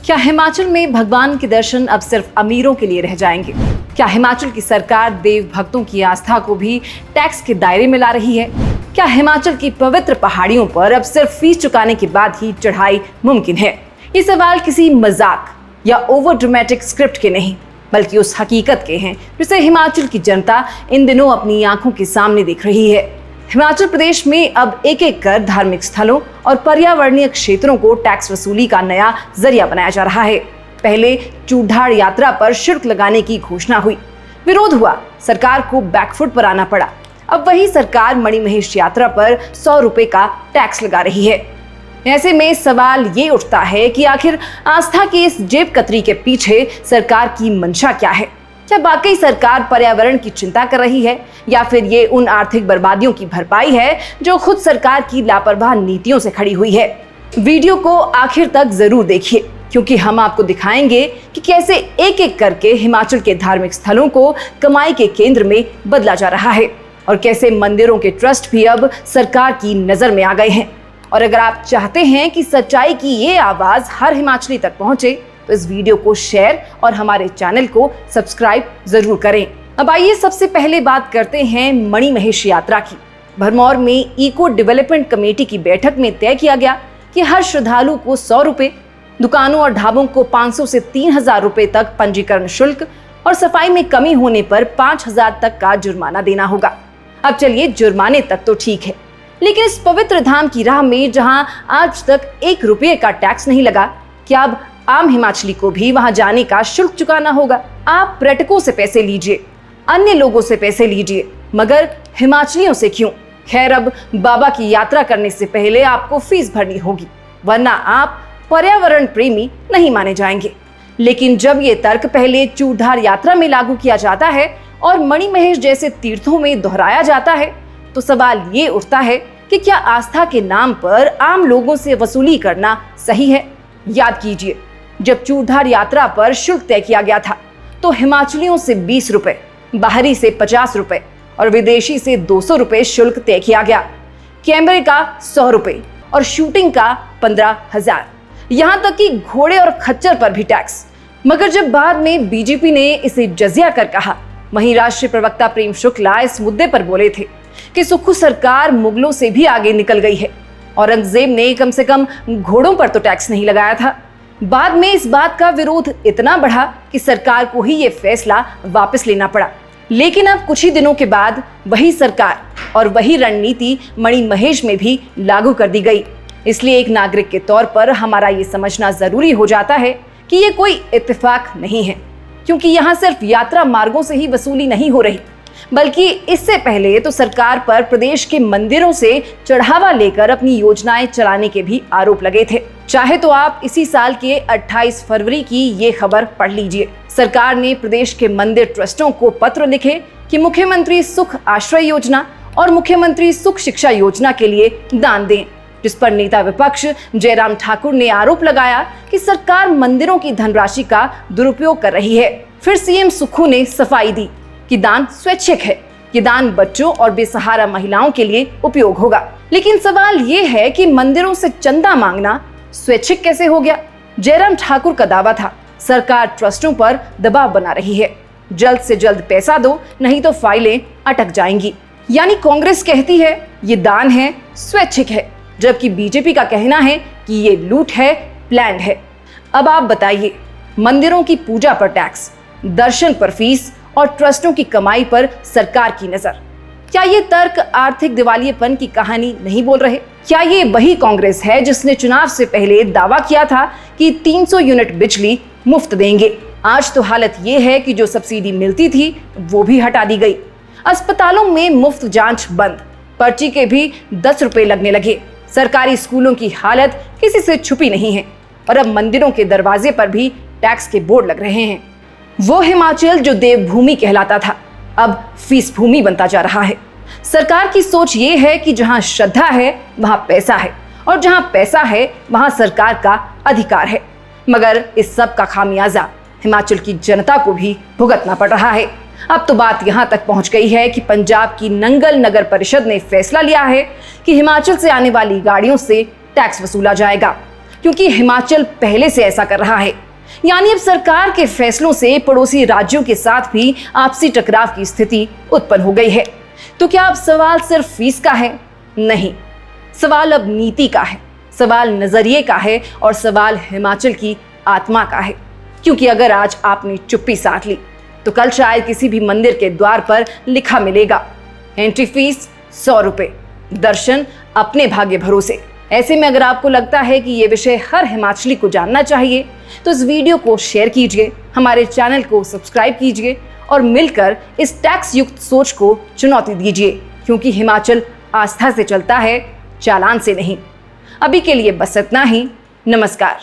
क्या हिमाचल में भगवान के दर्शन अब सिर्फ अमीरों के लिए रह जाएंगे? क्या हिमाचल की सरकार देव भक्तों की आस्था को भी टैक्स के दायरे में ला रही है? क्या हिमाचल की पवित्र पहाड़ियों पर अब सिर्फ फीस चुकाने के बाद ही चढ़ाई मुमकिन है? ये सवाल किसी मजाक या ओवर ड्रामेटिक स्क्रिप्ट के नहीं, बल्कि उस हकीकत के हैं जिसे हिमाचल की जनता इन दिनों अपनी आंखों के सामने देख रही है। हिमाचल प्रदेश में अब एक एक कर धार्मिक स्थलों और पर्यावरणीय क्षेत्रों को टैक्स वसूली का नया जरिया बनाया जा रहा है। पहले चूड़धार यात्रा पर शुल्क लगाने की घोषणा हुई, विरोध हुआ, सरकार को बैकफुट पर आना पड़ा। अब वही सरकार मणिमहेश यात्रा पर 100 रुपए का टैक्स लगा रही है। ऐसे में सवाल ये उठता है कि आखिर आस्था की इस जेब कतरी के पीछे सरकार की मंशा क्या है? क्या वाकई सरकार पर्यावरण की चिंता कर रही है, या फिर ये उन आर्थिक बर्बादियों की भरपाई है जो खुद सरकार की लापरवाह नीतियों से खड़ी हुई है? वीडियो को आखिर तक जरूर देखिए, क्योंकि हम आपको दिखाएंगे कि कैसे एक एक करके हिमाचल के धार्मिक स्थलों को कमाई के केंद्र में बदला जा रहा है और कैसे मंदिरों के ट्रस्ट भी अब सरकार की नजर में आ गए हैं। और अगर आप चाहते हैं कि सच्चाई की ये आवाज हर हिमाचली तक पहुंचे, तो इस वीडियो को शेयर और हमारे चैनल को सब्सक्राइब जरूर करें। अब आइए सबसे पहले बात करते हैं मणिमहेश यात्रा की। भरमौर में इको डेवलपमेंट कमेटी की बैठक में तय किया गया कि हर श्रद्धालु को 100 रुपए, दुकानों और ढाबों को 500 से 3000 रुपए तक पंजीकरण शुल्क और सफाई में कमी होने पर 5000 तक का जुर्माना देना होगा। अब चलिए, जुर्माने तक तो ठीक है, लेकिन इस पवित्र धाम की राह में जहां आज तक 1 रुपये का टैक्स नहीं लगा, क्या अब आम हिमाचली को भी वहां जाने का शुल्क चुकाना होगा? आप पर्यटकों से पैसे लीजिए, अन्य लोगों से पैसे लीजिए, मगर हिमाचलियों से क्यों? खैर, अब बाबा की यात्रा करने से पहले आपको फीस भरनी होगी, वरना आप पर्यावरण प्रेमी नहीं माने जाएंगे। लेकिन जब ये तर्क पहले चूड़धार यात्रा में लागू किया जाता है और मणिमहेश जैसे तीर्थों में दोहराया जाता है, तो सवाल ये उठता है कि क्या आस्था के नाम पर आम लोगों से वसूली करना सही है? याद कीजिए, जब चूड़धार यात्रा पर शुल्क तय किया गया था तो हिमाचलियों से 20 रुपए, बाहरी से 50 रुपए और विदेशी से 200 रुपए शुल्क तय किया गया। कैमरे का 100 रुपए और शूटिंग का 15,000, यहाँ तक कि घोड़े और खच्चर पर भी टैक्स। मगर जब बाद में बीजेपी ने इसे जजिया कर कहा, वहीं राष्ट्रीय प्रवक्ता प्रेम शुक्ला इस मुद्दे पर बोले थे कि सुक्खू सरकार मुगलों से भी आगे निकल गई है। औरंगजेब ने कम से कम घोड़ों पर तो टैक्स नहीं लगाया था। बाद में इस बात का विरोध इतना बढ़ा कि सरकार को ही ये फैसला वापस लेना पड़ा। लेकिन अब कुछ ही दिनों के बाद वही सरकार और वही रणनीति मणिमहेश में भी लागू कर दी गई। इसलिए एक नागरिक के तौर पर हमारा ये समझना जरूरी हो जाता है कि ये कोई इत्तेफाक नहीं है, क्योंकि यहाँ सिर्फ यात्रा मार्गों से ही वसूली नहीं हो रही, बल्कि इससे पहले तो सरकार पर प्रदेश के मंदिरों से चढ़ावा लेकर अपनी योजनाएं चलाने के भी आरोप लगे थे। चाहे तो आप इसी साल के 28 फरवरी की ये खबर पढ़ लीजिए। सरकार ने प्रदेश के मंदिर ट्रस्टों को पत्र लिखे कि मुख्यमंत्री सुख आश्रय योजना और मुख्यमंत्री सुख शिक्षा योजना के लिए दान दें, जिस पर नेता विपक्ष जयराम ठाकुर ने आरोप लगाया कि सरकार मंदिरों की धनराशि का दुरुपयोग कर रही है। फिर सीएम सुक्खू ने सफाई दी कि दान स्वैच्छिक है, ये दान बच्चों और बेसहारा महिलाओं के लिए उपयोग होगा। लेकिन सवाल ये है कि मंदिरों से चंदा मांगना स्वैच्छिक कैसे हो गया? जयराम ठाकुर का दावा था सरकार ट्रस्टों पर दबाव बना रही है, जल्द से जल्द पैसा दो, नहीं तो फाइलें अटक जाएंगी। यानी कांग्रेस कहती है ये दान है, स्वैच्छिक है, जबकि बीजेपी का कहना है कि ये लूट है, प्लान्ड है। अब आप बताइए, मंदिरों की पूजा पर टैक्स, दर्शन पर फीस और ट्रस्टों की कमाई पर सरकार की नजर, क्या ये तर्क आर्थिक दिवालियेपन की कहानी नहीं बोल रहे? क्या ये वही कांग्रेस है जिसने चुनाव से पहले दावा किया था कि 300 यूनिट बिजली मुफ्त देंगे? आज तो हालत ये है कि जो सब्सिडी मिलती थी वो भी हटा दी गई। अस्पतालों में मुफ्त जांच बंद, पर्ची के भी 10 रुपए लगने लगे। सरकारी स्कूलों की हालत किसी से छुपी नहीं है और अब मंदिरों के दरवाजे पर भी टैक्स के बोर्ड लग रहे हैं। वो हिमाचल जो देवभूमि कहलाता था, अब फीस भूमि बनता जा रहा है। सरकार की सोच ये है कि जहां श्रद्धा है वहां पैसा है, और जहां पैसा है वहां सरकार का अधिकार है। मगर इस सब का खामियाजा हिमाचल की जनता को भी भुगतना पड़ रहा है। अब तो बात यहां तक पहुंच गई है कि पंजाब की नंगल नगर परिषद ने फैसला लिया है कि हिमाचल से आने वाली गाड़ियों से टैक्स वसूला जाएगा। क्योंकि हिमाचल पहले से ऐसा कर रहा है। यानी अब सरकार के फैसलों से पड़ोसी राज्यों के साथ भी आपसी टकराव की स्थिति उत्पन्न हो गई है। तो क्या अब सवाल सिर्फ फीस का है? नहीं, सवाल अब नीति का है, सवाल नजरिए का है और सवाल हिमाचल की आत्मा का है। क्योंकि अगर आज आपने चुप्पी साध ली तो कल शायद किसी भी मंदिर के द्वार पर लिखा मिलेगा, एंट्री फीस 100 रुपए, दर्शन अपने भाग्य भरोसे। ऐसे में अगर आपको लगता है कि ये विषय हर हिमाचली को जानना चाहिए तो इस वीडियो को शेयर कीजिए, हमारे चैनल को सब्सक्राइब कीजिए और मिलकर इस टैक्स युक्त सोच को चुनौती दीजिए। क्योंकि हिमाचल आस्था से चलता है, चालान से नहीं। अभी के लिए बस इतना ही। नमस्कार।